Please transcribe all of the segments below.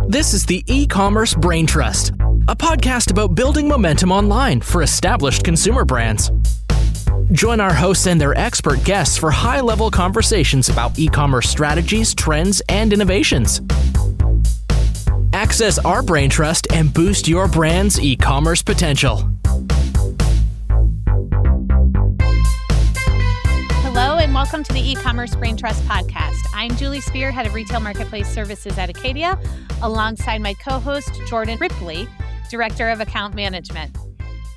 This is the E-commerce Brain Trust, a podcast about building momentum online for established consumer brands. Join our hosts and their expert guests for high-level conversations about e-commerce strategies, trends, and innovations. Access our brain trust and boost your brand's e-commerce potential. Hello and welcome to the E-commerce Brain Trust podcast. I'm Julie Spear, head of retail marketplace services at Acadia, alongside my co-host Jordan Ripley, director of account management.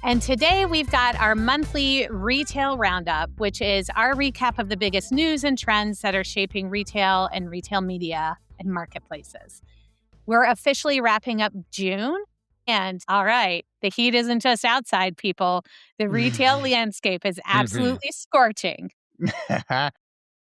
And today we've got our monthly Retail Roundup, which is our recap of the biggest news and trends that are shaping retail and retail media and marketplaces. We're officially wrapping up June. And all right, the heat isn't just outside, people. The retail landscape is absolutely scorching.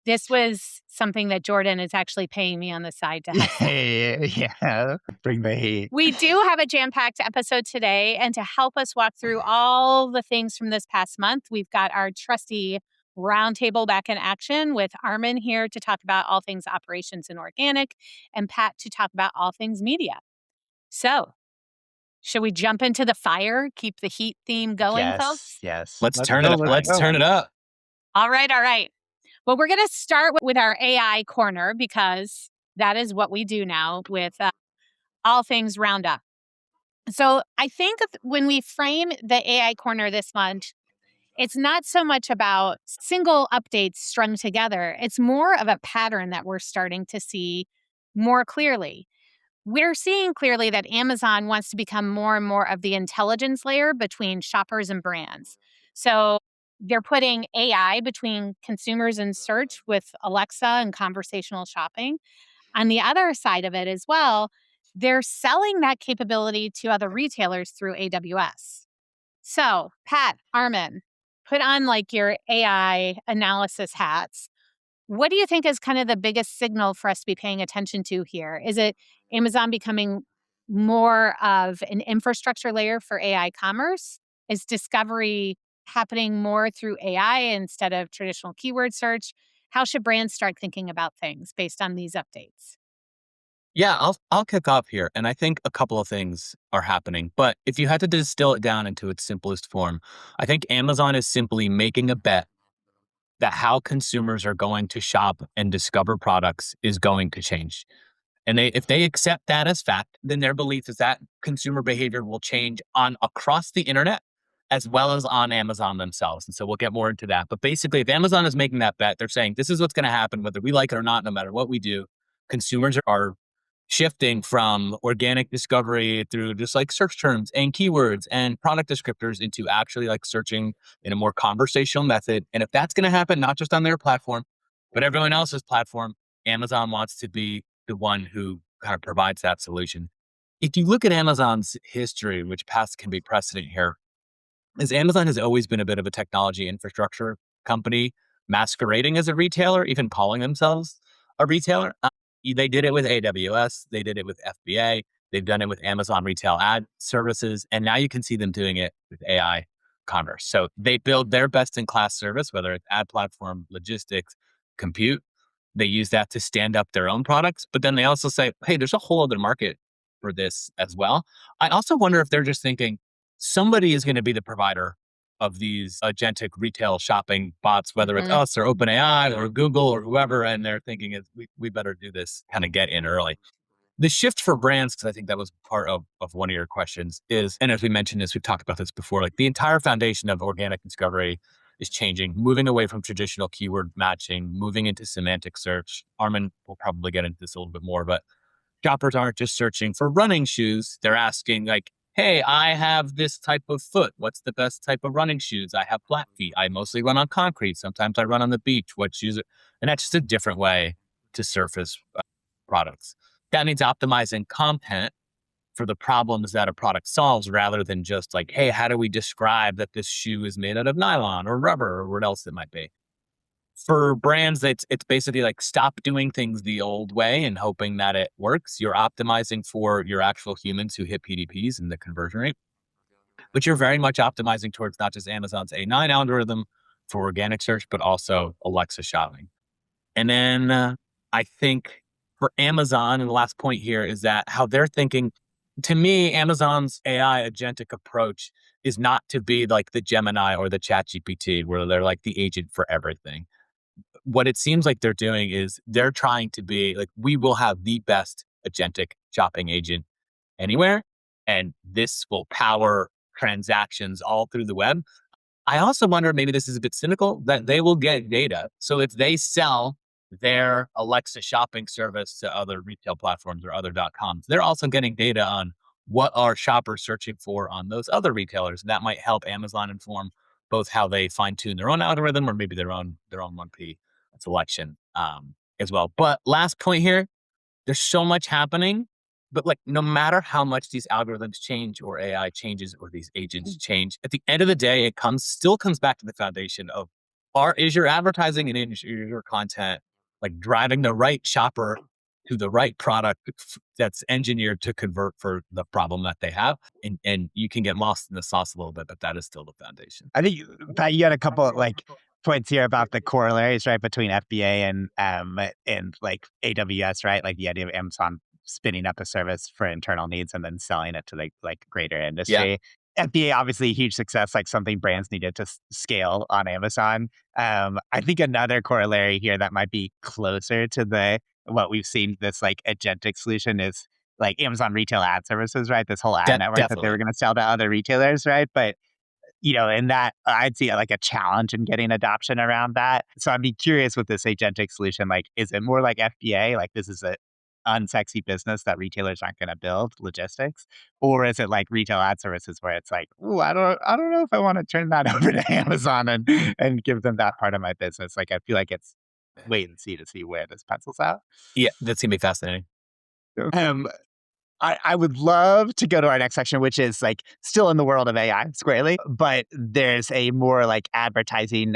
This was something that Jordan is actually paying me on the side to have. Yeah, bring the heat. We do have a jam-packed episode today, and to help us walk through all the things from this past month, we've got our trusty roundtable back in action with Armin here to talk about all things operations and organic, and Pat to talk about all things media. So, should we jump into the fire? Keep the heat theme going, folks? Yes. Let's turn it up. All right. Well, we're going to start with our AI corner because that is what we do now with all things Roundup. So I think when we frame the AI corner this month, it's not so much about single updates strung together. It's more of a pattern that we're starting to see more clearly. We're seeing clearly that Amazon wants to become more and more of the intelligence layer between shoppers and brands. So they're putting AI between consumers and search with Alexa and conversational shopping. On the other side of it as well, they're selling that capability to other retailers through AWS. So, Pat, Armin, put on like your AI analysis hats. What do you think is kind of the biggest signal for us to be paying attention to here? Is it Amazon becoming more of an infrastructure layer for AI commerce? Is discovery happening more through AI instead of traditional keyword search? How should brands start thinking about things based on these updates? Yeah, I'll kick off here. And I think a couple of things are happening. But if you had to distill it down into its simplest form, I think Amazon is simply making a bet that how consumers are going to shop and discover products is going to change. And if they accept that as fact, then their belief is that consumer behavior will change across the internet as well as on Amazon themselves. And so we'll get more into that. But basically, if Amazon is making that bet, they're saying this is what's going to happen, whether we like it or not, no matter what we do. Consumers are shifting from organic discovery through just like search terms and keywords and product descriptors into actually like searching in a more conversational method. And if that's going to happen, not just on their platform, but everyone else's platform, Amazon wants to be the one who kind of provides that solution. If you look at Amazon's history, which past can be precedent here, is Amazon has always been a bit of a technology infrastructure company masquerading as a retailer, even calling themselves a retailer. They did it with AWS. They did it with FBA. They've done it with Amazon Retail Ad Services. And now you can see them doing it with AI commerce. So they build their best-in-class service, whether it's ad platform, logistics, compute. They use that to stand up their own products. But then they also say, hey, there's a whole other market for this as well. I also wonder if they're just thinking, somebody is going to be the provider of these agentic retail shopping bots, whether it's us or OpenAI or Google or whoever, and they're thinking we better do this, kind of get in early. The shift for brands, because I think that was part of one of your questions, is, and as we mentioned this, we've talked about this before, like the entire foundation of organic discovery is changing, moving away from traditional keyword matching, moving into semantic search. Armin will probably get into this a little bit more, but shoppers aren't just searching for running shoes. They're asking like, hey, I have this type of foot. What's the best type of running shoes? I have flat feet. I mostly run on concrete. Sometimes I run on the beach. What shoes? And that's just a different way to surface products. That means optimizing content for the problems that a product solves rather than just like, hey, how do we describe that this shoe is made out of nylon or rubber or what else it might be? For brands, it's basically like stop doing things the old way and hoping that it works. You're optimizing for your actual humans who hit PDPs and the conversion rate. But you're very much optimizing towards not just Amazon's A9 algorithm for organic search, but also Alexa shopping. And then I think For Amazon, and the last point here is that how they're thinking, to me, Amazon's AI agentic approach is not to be like the Gemini or the ChatGPT, where they're like the agent for everything. What it seems like they're doing is they're trying to be like, we will have the best agentic shopping agent anywhere, and this will power transactions all through the web. I also wonder, maybe this is a bit cynical, that they will get data. So if they sell their Alexa shopping service to other retail platforms or other .coms, they're also getting data on what are shoppers searching for on those other retailers. That might help Amazon inform both how they fine tune their own algorithm or maybe their own 1P selection as well. But last point here, there's so much happening, but like no matter how much these algorithms change or AI changes or these agents change, at the end of the day, it still comes back to the foundation of is your advertising and is your content like driving the right shopper to the right product that's engineered to convert for the problem that they have. And you can get lost in the sauce a little bit, but that is still the foundation. I think, Pat, you had a couple like points here about the corollaries, right, between FBA and like AWS, right? Like the idea of Amazon spinning up a service for internal needs and then selling it to like greater industry. FBA, obviously a huge success, like something brands needed to scale on Amazon. I think another corollary here that might be closer to what we've seen, this like agentic solution, is like Amazon retail ad services, right? This whole ad network that they were going to sell to other retailers, right? But in that, I'd see like a challenge in getting adoption around that. So I'd be curious with this agentic solution, like, is it more like FBA, like this is a unsexy business that retailers aren't going to build, logistics, or is it like retail ad services where it's like, oh, I don't know if I want to turn that over to Amazon and give them that part of my business. Like, I feel like it's wait and see to see where this pencils out. Yeah, that's gonna be fascinating. I would love to go to our next section, which is like still in the world of AI squarely, but there's a more like advertising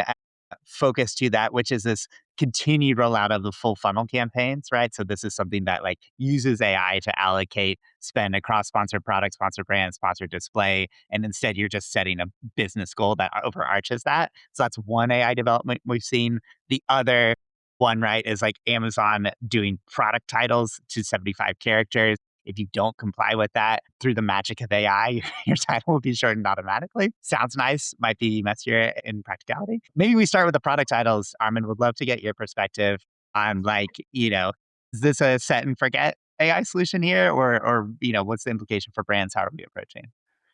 focus to that, which is this continued rollout of the full funnel campaigns, right? So this is something that like uses AI to allocate spend across sponsored products, sponsored brands, sponsored display, and instead you're just setting a business goal that overarches that. So that's one AI development we've seen. The other one, right, is like Amazon doing product titles to 75 characters. If you don't comply with that, through the magic of AI, your title will be shortened automatically. Sounds nice, might be messier in practicality. Maybe we start with the product titles. Armin, would love to get your perspective on like, is this a set and forget AI solution here? Or what's the implication for brands? How are we approaching?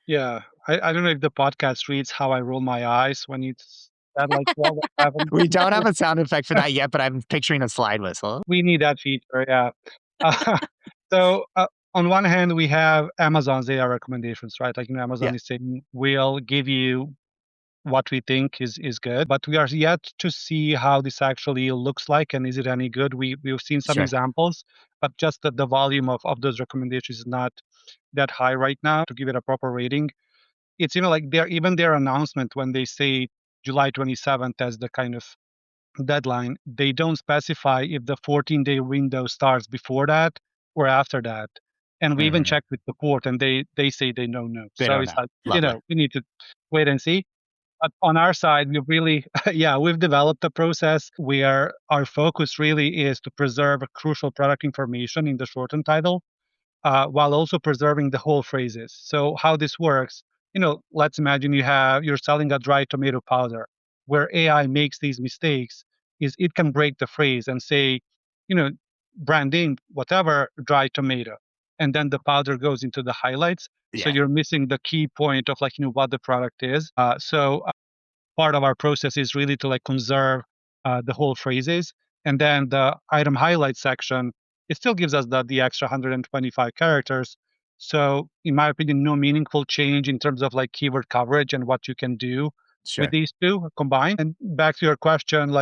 Yeah, I don't know if the podcast reads how I roll my eyes when you said like 12 or 7. We don't have a sound effect for that yet, but I'm picturing a slide whistle. We need that feature, yeah. So on one hand, we have Amazon's AI recommendations, right? Like Amazon is saying, we'll give you what we think is good, but we are yet to see how this actually looks like and is it any good. We've seen some examples, but just the volume of those recommendations is not that high right now to give it a proper rating. It's like their announcement when they say July 27th as the kind of deadline, they don't specify if the 14-day window starts before that or after that. And we even checked with the port and they say they don't know. So it's like, we need to wait and see. But on our side, we really, we've developed a process where our focus really is to preserve crucial product information in the shortened title, while also preserving the whole phrases. So how this works, let's imagine you're selling a dry tomato powder. Where AI makes these mistakes is it can break the phrase and say, brand name, whatever, dry tomato. And then the powder goes into the highlights. Yeah. So you're missing the key point of what the product is. So part of our process is really to conserve the whole phrases. And then the item highlight section, it still gives us the extra 125 characters. So in my opinion, no meaningful change in terms of keyword coverage and what you can do with these two combined. And back to your question,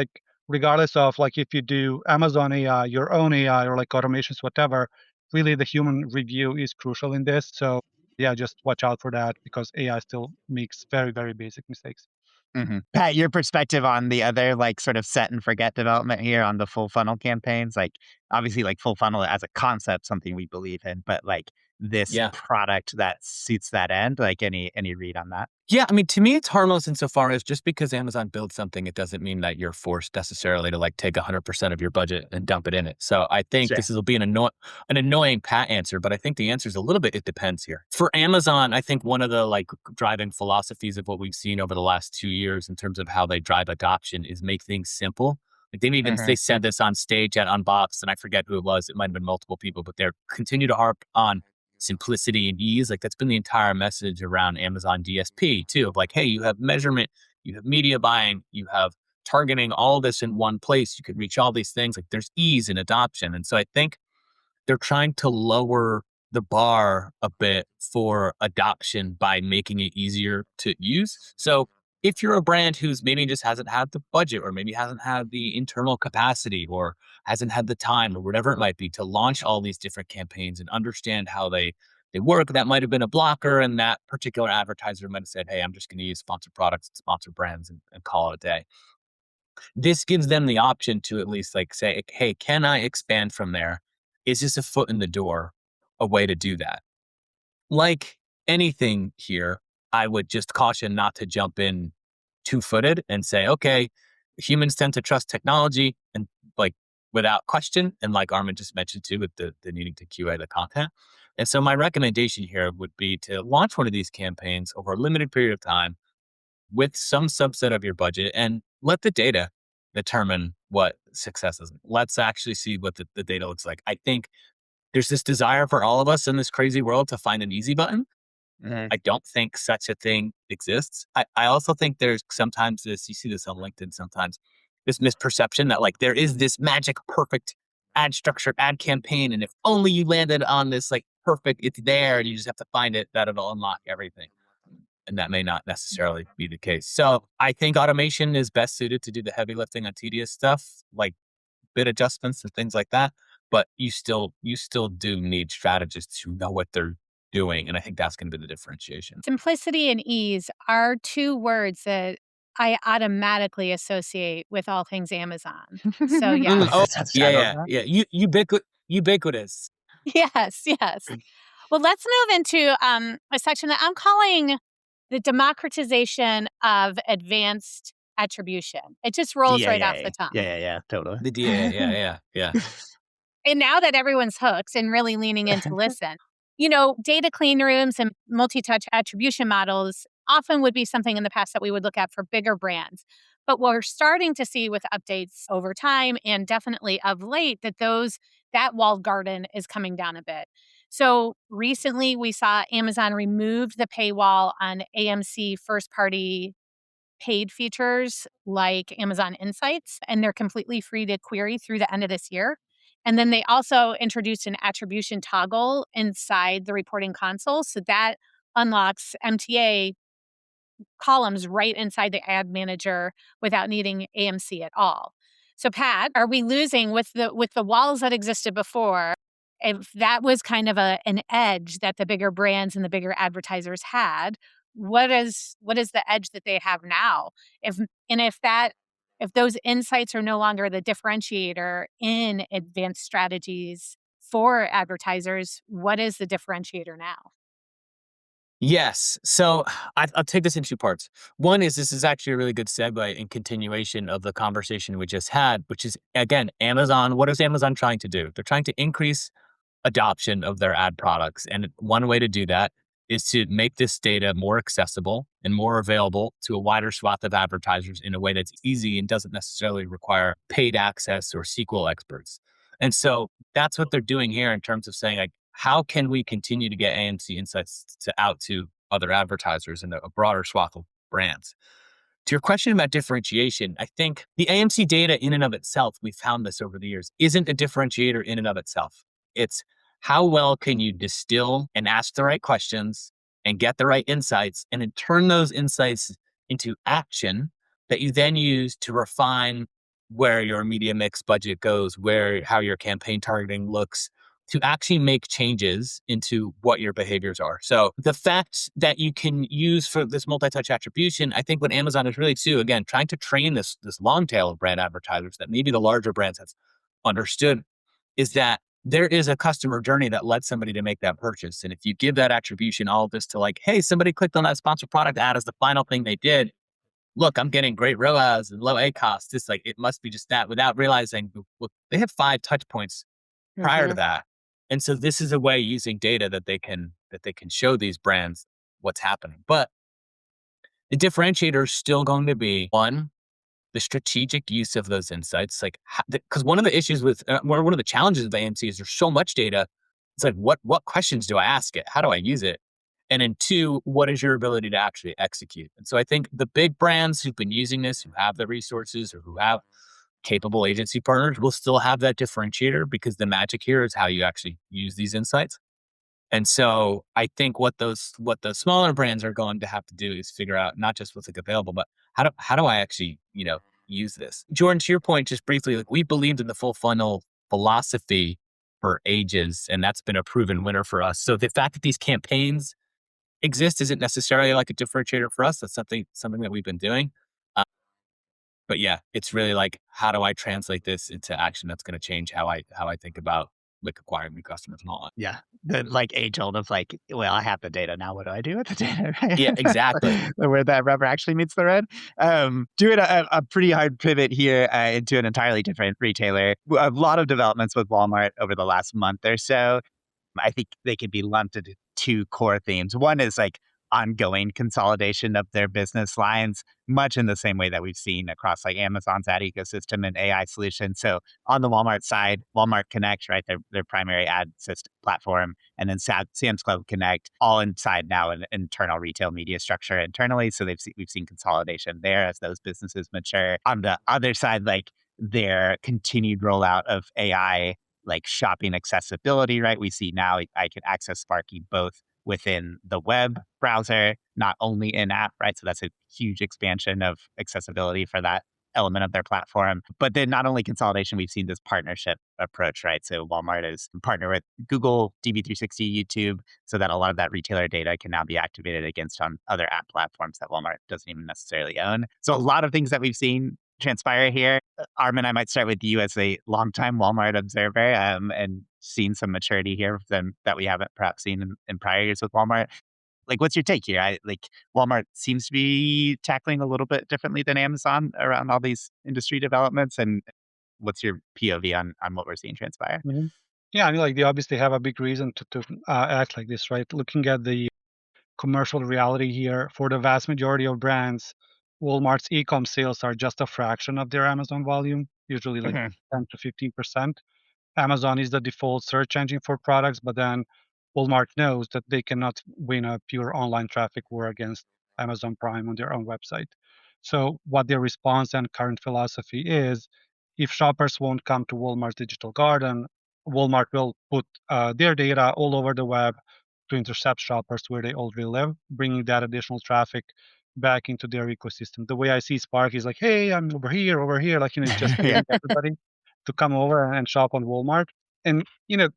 regardless of if you do Amazon AI, your own AI, or automations, whatever, really the human review is crucial in this. So yeah, just watch out for that because AI still makes very, very basic mistakes. Mm-hmm. Pat, your perspective on the other sort of set and forget development here on the full funnel campaigns, obviously full funnel as a concept, something we believe in, but this product that suits that end, any read on that? Yeah, I mean, to me, it's harmless insofar as just because Amazon builds something, it doesn't mean that you're forced necessarily to like take 100% of your budget and dump it in it. So I think Sure. this will be an annoying pat answer, but I think the answer is a little bit, it depends here. For Amazon, I think one of the like driving philosophies of what we've seen over the last 2 years in terms of how they drive adoption is make things simple. Like they said this on stage at Unboxed, and I forget who it was. It might have been multiple people, but they're continue to harp on simplicity and ease. Like that's been the entire message around Amazon DSP too, of like, hey, you have measurement, you have media buying, you have targeting, all this in one place. You could reach all these things. Like there's ease in adoption. And so I think they're trying to lower the bar a bit for adoption by making it easier to use. So if you're a brand who's maybe just hasn't had the budget or maybe hasn't had the internal capacity or hasn't had the time or whatever it might be to launch all these different campaigns and understand how they work, that might have been a blocker. And that particular advertiser might have said, hey, I'm just going to use sponsored products and sponsored brands and call it a day. This gives them the option to at least like say, hey, can I expand from there? Is this a foot in the door, a way to do that? Like anything here, I would just caution not to jump in two-footed and say, okay, humans tend to trust technology and like without question. And like Armin just mentioned too, with the needing to QA the content. And so my recommendation here would be to launch one of these campaigns over a limited period of time with some subset of your budget and let the data determine what success is. Let's actually see what the data looks like. I think there's this desire for all of us in this crazy world to find an easy button. Mhm. I don't think such a thing exists. I also think there's sometimes this, you see this on LinkedIn sometimes, this misperception that like there is this magic perfect ad structure, ad campaign. And if only you landed on this like perfect, it's there and you just have to find it, that it'll unlock everything. And that may not necessarily be the case. So I think automation is best suited to do the heavy lifting on tedious stuff, like bid adjustments and things like that. But you still do need strategists who know what they're doing. And I think that's going to be the differentiation. Simplicity and ease are two words that I automatically associate with all things Amazon. So, yes. Oh, That's yeah. general. Ubiquitous. Yes, yes. Well, let's move into a section that I'm calling the democratization of advanced attribution. It just rolls right off the tongue. Yeah, totally. The DA, yeah. And now that everyone's hooked and really leaning in to listen, data clean rooms and multi-touch attribution models often would be something in the past that we would look at for bigger brands. But we're starting to see with updates over time and definitely of late that walled garden is coming down a bit. So recently we saw Amazon removed the paywall on AMC first party paid features like Amazon Insights, and they're completely free to query through the end of this year. And then they also introduced an attribution toggle inside the reporting console. So that unlocks MTA columns right inside the ad manager without needing AMC at all. So Pat, are we losing with the walls that existed before? If that was kind of an edge that the bigger brands and the bigger advertisers had, what is the edge that they have now? If those insights are no longer the differentiator in advanced strategies for advertisers, what is the differentiator now? Yes. So I'll take this in two parts. One is this is actually a really good segue and continuation of the conversation we just had, which is, again, Amazon. What is Amazon trying to do? They're trying to increase adoption of their ad products. And one way to do that is to make this data more accessible and more available to a wider swath of advertisers in a way that's easy and doesn't necessarily require paid access or SQL experts. And so that's what they're doing here in terms of saying, like, how can we continue to get AMC insights out to other advertisers and a broader swath of brands? To your question about differentiation, I think the AMC data in and of itself, we found this over the years, isn't a differentiator in and of itself. It's how well can you distill and ask the right questions and get the right insights and then turn those insights into action that you then use to refine where your media mix budget goes, how your campaign targeting looks, to actually make changes into what your behaviors are. So the fact that you can use for this multi-touch attribution, I think what Amazon is really too, again, trying to train this long tail of brand advertisers that maybe the larger brands have understood, is that there is a customer journey that led somebody to make that purchase. And if you give that attribution, all of this to like, hey, somebody clicked on that sponsored product ad as the final thing they did. Look, I'm getting great ROAS and low A costs. It's like, it must be just that, without realizing, well, they have 5 touch points prior to that. And so this is a way, using data, that they can show these brands what's happening. But the differentiator is still going to be, one, the strategic use of those insights. Like, because one of the issues with one of the challenges of AMC is there's so much data. It's like, what questions do I ask it? How do I use it? And then 2, what is your ability to actually execute? And so I think the big brands who've been using this, who have the resources or who have capable agency partners, will still have that differentiator, because the magic here is how you actually use these insights. And so I think what the smaller brands are going to have to do is figure out not just what's like available, but how do I actually, use this? Jordan, to your point, just briefly, like, we believed in the full funnel philosophy for ages, and that's been a proven winner for us. So the fact that these campaigns exist isn't necessarily like a differentiator for us. That's something that we've been doing. But yeah, it's really like, how do I translate this into action that's going to change how I think about like acquiring new customers and all that. Yeah. The like age old of like, well, I have the data now. What do I do with the data? Right? Yeah, exactly. Where that rubber actually meets the road. Doing a pretty hard pivot here into an entirely different retailer. A lot of developments with Walmart over the last month or so. I think they could be lumped into 2 core themes. One is like ongoing consolidation of their business lines, much in the same way that we've seen across like Amazon's ad ecosystem and AI solutions. So on the Walmart side, Walmart Connect, right, their primary ad system platform, and then Sam's Club Connect, all inside now an internal retail media structure internally. So we've seen consolidation there as those businesses mature. On the other side, like their continued rollout of AI, like shopping accessibility, right? We see now I can access Sparky both within the web browser, not only in app, right? So that's a huge expansion of accessibility for that element of their platform. But then not only consolidation, we've seen this partnership approach, right? So Walmart is partner with Google, DV360, YouTube, so that a lot of that retailer data can now be activated against on other app platforms that Walmart doesn't even necessarily own. So a lot of things that we've seen transpire here. Armin, I might start with you as a longtime Walmart observer, and seen some maturity here that we haven't perhaps seen in prior years with Walmart. Like, what's your take here? Like Walmart seems to be tackling a little bit differently than Amazon around all these industry developments. And what's your POV on what we're seeing transpire? Mhm. Yeah, I mean, like they obviously have a big reason to act like this, right? Looking at the commercial reality here, for the vast majority of brands, Walmart's e-com sales are just a fraction of their Amazon volume, usually like Mhm. 10 to 15%. Amazon is the default search engine for products, but then Walmart knows that they cannot win a pure online traffic war against Amazon Prime on their own website. So, what their response and current philosophy is, if shoppers won't come to Walmart's digital garden, Walmart will put their data all over the web to intercept shoppers where they already live, bringing that additional traffic back into their ecosystem. The way I see Spark is like, hey, I'm over here, like, it's just Yeah. getting everybody to come over and shop on Walmart. And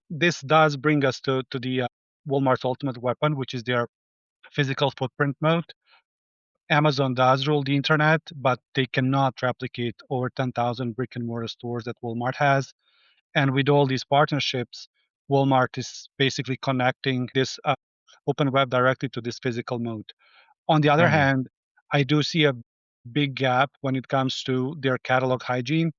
this does bring us to the Walmart's ultimate weapon, which is their physical footprint mode. Amazon does rule the internet, but they cannot replicate over 10,000 brick and mortar stores that Walmart has. And with all these partnerships, Walmart is basically connecting this open web directly to this physical mode. On the other Mhm. hand, I do see a big gap when it comes to their catalog hygiene.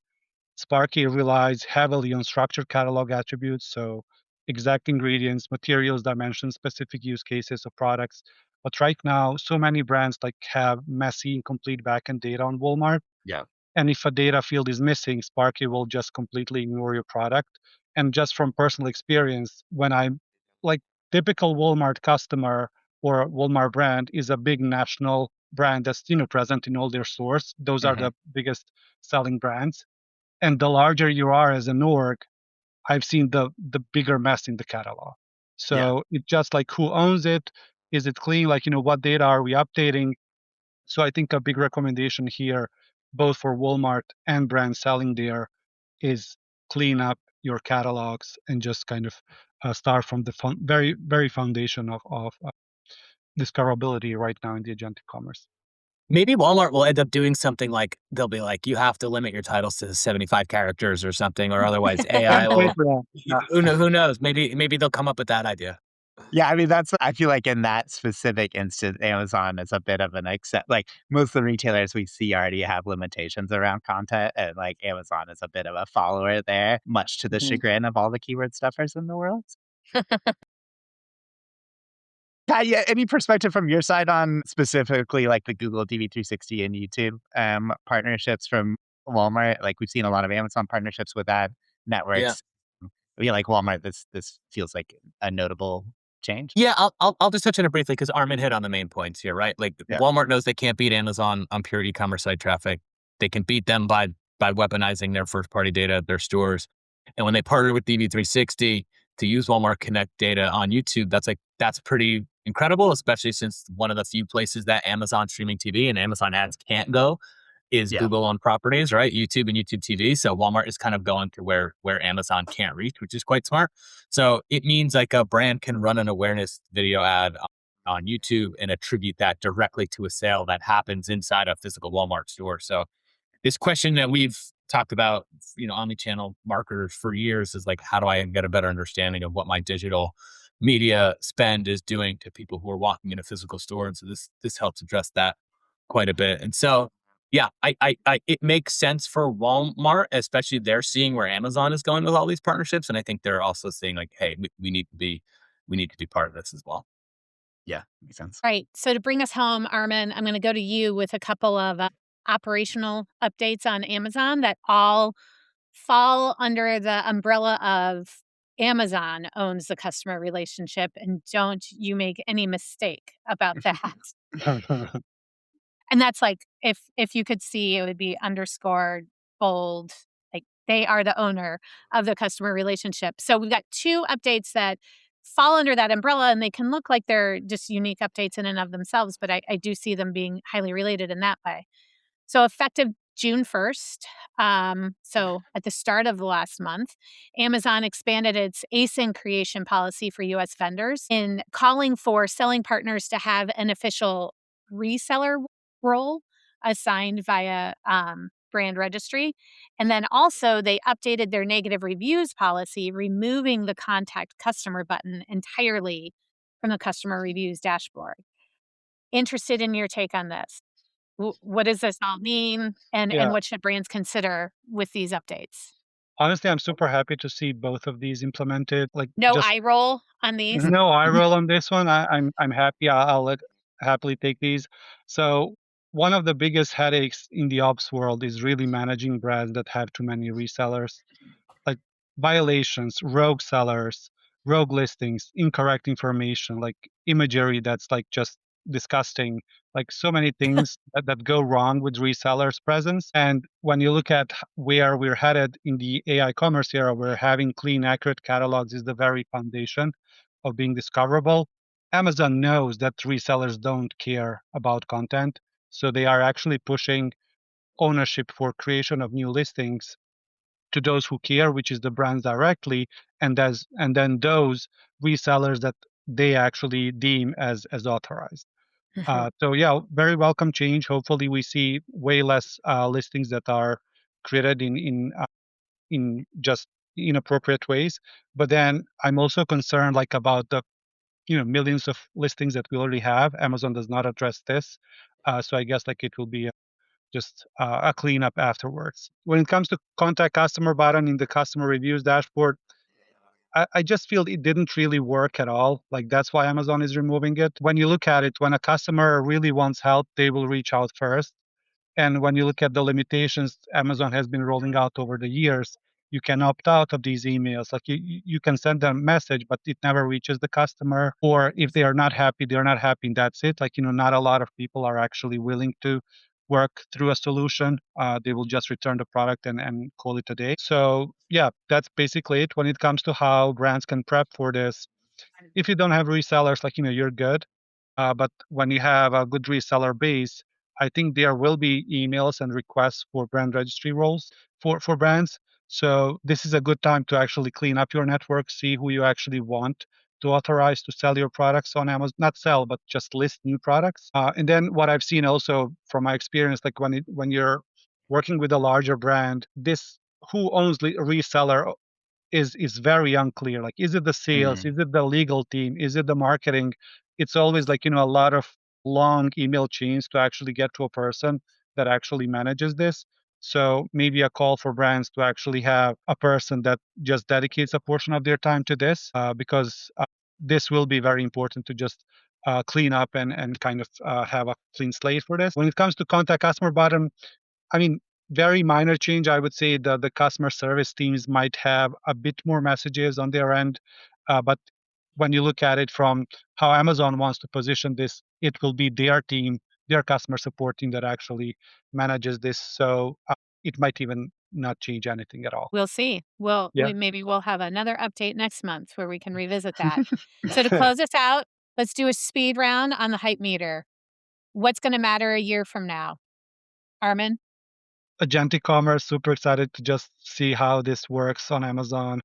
Sparky relies heavily on structured catalog attributes, so exact ingredients, materials, dimensions, specific use cases of products. But right now, so many brands like have messy, incomplete backend data on Walmart. Yeah. And if a data field is missing, Sparky will just completely ignore your product. And just from personal experience, when I'm like typical Walmart customer or Walmart brand is a big national brand that's present in all their stores. Those are Mhm. the biggest selling brands. And the larger you are as an org, I've seen the bigger mess in the catalog. Yeah. So it's just like who owns it? Is it clean? Like, what data are we updating? So I think a big recommendation here, both for Walmart and brands selling there, is clean up your catalogs and just kind of start from the very, very foundation of discoverability right now in the agentic commerce. Maybe Walmart will end up doing something like they'll be like, you have to limit your titles to 75 characters or something, or otherwise AI Can't wait will. for that. Yeah. Who knows? Maybe they'll come up with that idea. Yeah, I mean, I feel like in that specific instance, Amazon is a bit of an except. Like most of the retailers we see already have limitations around content, and like Amazon is a bit of a follower there, much to the Mhm. chagrin of all the keyword stuffers in the world. Yeah, any perspective from your side on specifically like the Google DV360 and YouTube partnerships from Walmart? Like we've seen a lot of Amazon partnerships with ad Yeah. networks. I feel like Walmart, this feels like a notable change. Yeah, I'll just touch on it briefly because Armin hit on the main points here, right? Like Yeah. Walmart knows they can't beat Amazon on pure e-commerce site traffic. They can beat them by weaponizing their first party data at their stores. And when they partner with DV360 to use Walmart Connect data on YouTube, that's pretty incredible, especially since one of the few places that Amazon streaming TV and Amazon ads can't go is Yeah. Google owned properties, right? YouTube and YouTube TV. So Walmart is kind of going to where Amazon can't reach, which is quite smart. So it means like a brand can run an awareness video ad on YouTube and attribute that directly to a sale that happens inside a physical Walmart store. So this question that we've talked about, omni-channel marketers for years is like, how do I get a better understanding of what my digital media spend is doing to people who are walking in a physical store? And so this helps address that quite a bit. And so, yeah, it makes sense for Walmart, especially they're seeing where Amazon is going with all these partnerships, and I think they're also saying like, hey, we need to be part of this as well. Yeah, makes sense. Right. So to bring us home, Armin, I'm going to go to you with a couple of operational updates on Amazon that all fall under the umbrella of Amazon owns the customer relationship, and don't you make any mistake about that. And that's like if you could see, it would be underscored, bold, like they are the owner of the customer relationship. So we've got two updates that fall under that umbrella, and they can look like they're just unique updates in and of themselves, but I do see them being highly related in that way. So effective June 1st, so at the start of the last month, Amazon expanded its ASIN creation policy for US vendors in calling for selling partners to have an official reseller role assigned via brand registry. And then also they updated their negative reviews policy, removing the contact customer button entirely from the customer reviews dashboard. Interested in your take on this? What does this all mean, and Yeah. what should brands consider with these updates? Honestly, I'm super happy to see both of these implemented. Like No just eye roll on these? no eye roll on this one. I'm happy. Happily take these. So one of the biggest headaches in the ops world is really managing brands that have too many resellers, like violations, rogue sellers, rogue listings, incorrect information, like imagery that's like just disgusting, like so many things that go wrong with resellers' presence. And when you look at where we're headed in the AI commerce era, where having clean, accurate catalogs is the very foundation of being discoverable. Amazon knows that resellers don't care about content. So they are actually pushing ownership for creation of new listings to those who care, which is the brands directly, and then those resellers that they actually deem as authorized. So yeah, very welcome change. Hopefully, we see way less listings that are created in just inappropriate ways. But then I'm also concerned like about the millions of listings that we already have. Amazon does not address this, so I guess like it will be just a cleanup afterwards. When it comes to contact customer button in the customer reviews dashboard, I just feel it didn't really work at all. Like that's why Amazon is removing it. When you look at it, when a customer really wants help, they will reach out first. And when you look at the limitations Amazon has been rolling out over the years, you can opt out of these emails. Like you can send them a message, but it never reaches the customer. Or if they are not happy, they're not happy, and that's it. Like, not a lot of people are actually willing to work through a solution. They will just return the product and call it a day. So yeah, that's basically it. When it comes to how brands can prep for this, if you don't have resellers, like, you're good. But when you have a good reseller base, I think there will be emails and requests for brand registry roles for brands. So this is a good time to actually clean up your network, see who you actually want to authorize to sell your products on Amazon, not sell, but just list new products. And then what I've seen also from my experience, like when you're working with a larger brand, this who owns reseller is very unclear. Like, is it the sales? Is it the legal team? Is it the marketing? It's always like, a lot of long email chains to actually get to a person that actually manages this. So maybe a call for brands to actually have a person that just dedicates a portion of their time to this, because this will be very important to just clean up and kind of have a clean slate for this. When it comes to contact customer button, I mean, very minor change. I would say the customer service teams might have a bit more messages on their end, but when you look at it from how Amazon wants to position this, it will be their team, their customer support team that actually manages this. So it might even not change anything at all. We'll see. Yeah. Maybe we'll have another update next month where we can revisit that. So to close us out, let's do a speed round on the hype meter. What's going to matter a year from now? Armin? Agentic commerce, super excited to just see how this works on Amazon.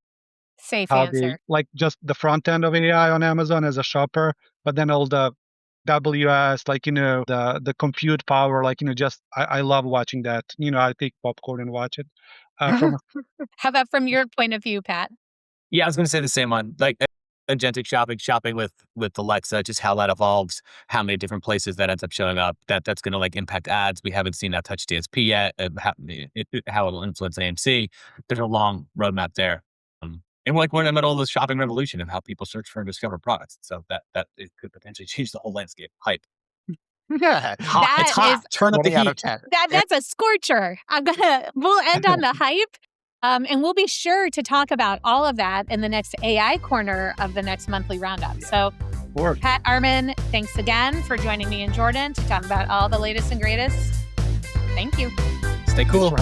Safe How answer. like just the front end of AI on Amazon as a shopper, but then all the WS, like, the compute power, like, just, I love watching that. I take popcorn and watch it. From How about from your point of view, Pat? Yeah, I was going to say the same one. Like agentic shopping with Alexa, just how that evolves, how many different places that ends up showing up. That's going to like impact ads. We haven't seen that touch DSP yet. How it'll influence AMC. There's a long roadmap there. And we're in the middle of the shopping revolution of how people search for and discover products. So that it could potentially change the whole landscape. Hype. Yeah, It's hot. It's hot. Turn up the 20 out heat. of 10. That's a scorcher. We'll end on the hype. And we'll be sure to talk about all of that in the next AI corner of the next monthly roundup. So, Pat, Armin, thanks again for joining me and Jordan to talk about all the latest and greatest. Thank you. Stay cool.